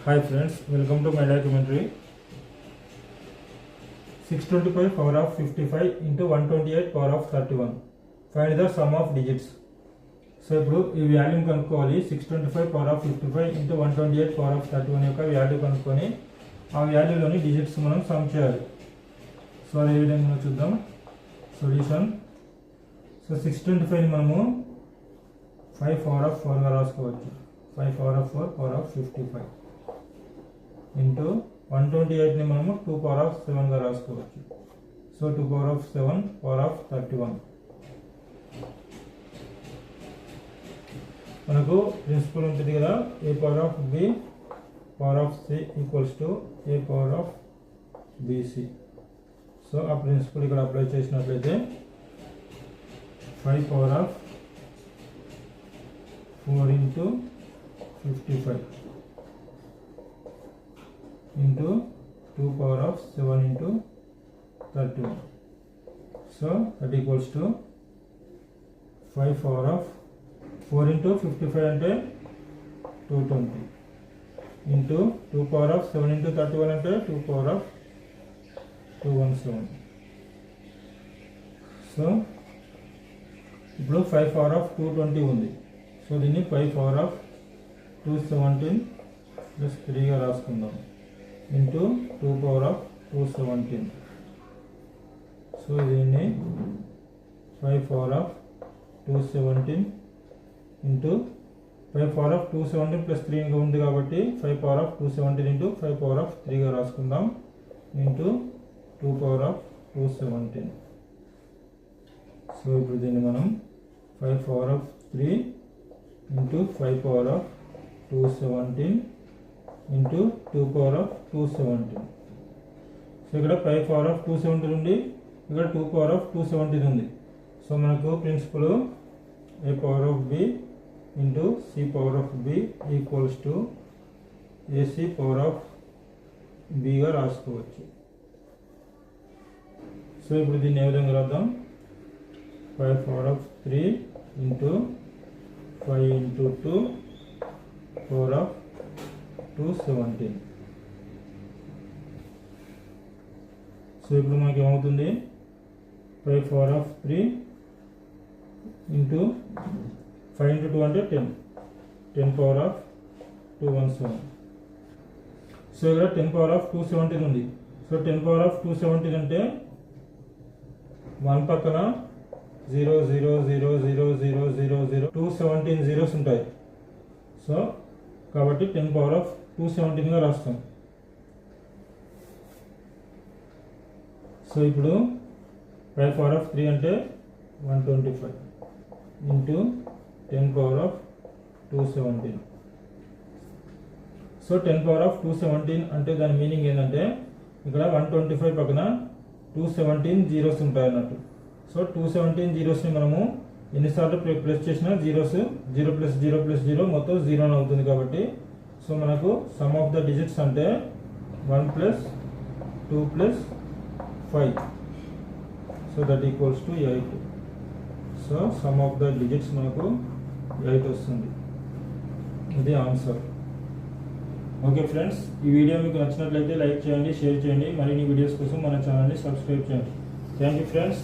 Hi friends, welcome to my documentary. 625 power of 55 into 128 power of 31. Find the sum of digits. So ఇప్పుడు ఈ volume కనుక్కోవాలి. 625 power of 55 into 128 power of 31 యొక్క value కనుక్కొని ఆ వాల్యూలోని digits మనం some చేయాలి. So అది ఏ విధంగా చూద్దాం. సొల్యూషన్. సో 625ని మనము 5 పవర్ ఆఫ్ 4గా రాసుకోవచ్చు. 5 power of 4 power of 55 into 128ని మనము 2 పవర్ ఆఫ్ 7గా రాసుకోవచ్చు. So 2 power of 7 power of 31. మనకు ప్రిన్సిపల్ ఉంటుంది కదా, A power of B power of C equals to A power of BC. So ఆ ప్రిన్సిపల్ ఇక్కడ అప్లై చేసినట్లయితే 5 power of 4 into 55 into 2 power of 7 into 31. So that equals to 5 power of 4 into 55 అంటే 220 into 2 power of 7 into 31 అంటే 2 power of 217. So ఇప్పుడు 5 power of 220 ఉంది. So దీన్ని 5 power of 217 plus 3గా రాసుకుందాం into 2 power of 217. సో దీన్ని 5 power of 217 into 5 power of 217 plus 3 ఇంకా ఉంది కాబట్టి 5 power of 217 into 5 power of 3గా రాసుకుందాం into 2 power of 217. సో ఇప్పుడు దీన్ని మనం 5 power of 3 into 5 power of 217 into 2 power of 217. So ఇక్కడ 5 power of 217 ఉంది, ఇక్కడ 2 power of 217 ఉంది. సో మనకు principle A power of B into C power of B equals to AC power of బిగా రాసుకోవచ్చు. సో ఇప్పుడు దీన్ని ఏ విధంగా రాద్దాం. 5 power of 3 into 5 into 2 power of 217. So ఇప్పుడు మనకి ఏమవుతుంది, 5 పవర్ ఆఫ్ 3 ఇంటూ 5 ఇంటూ 2 అంటే 10 పవర్ ఆఫ్ 217. సో ఇక్కడ 10 పవర్ ఆఫ్ 217 ఉంది. సో 10 పవర్ ఆఫ్ 217 అంటే 1 పక్కన 0 0 0 0 0 0 0 217 జీరోస్ ఉంటాయి. సో కాబట్టి 10 పవర్ ఆఫ్ 217గా రాస్తాం. సో ఇప్పుడు 5 పవర్ ఆఫ్ 3 అంటే 125 into 10 power of 217. So 10 power of 217 అంటే దాని మీనింగ్ ఏంటంటే ఇక్కడ 125 పక్కన 217 జీరోస్ ఉంటాయి అన్నట్టు. సో 217 జీరోస్ని మనము ఎన్నిసార్లు ప్లస్ చేసినా జీరోస్ 0 ప్లస్ 0 ప్లస్ 0 మొత్తం 0 అవుతుంది. కాబట్టి సో మనకు సమ్ ఆఫ్ ద డిజిట్స్ అంటే 1 plus 2 plus 5. So that equals to 8. So some of the digits మనకు 8 వస్తుంది. ఇది ఆన్సర్. ఓకే ఫ్రెండ్స్, ఈ వీడియో మీకు నచ్చినట్లయితే లైక్ చేయండి, షేర్ చేయండి. మరిన్ని వీడియోస్ కోసం మన ఛానల్ని సబ్స్క్రైబ్ చేయండి. Thank you friends.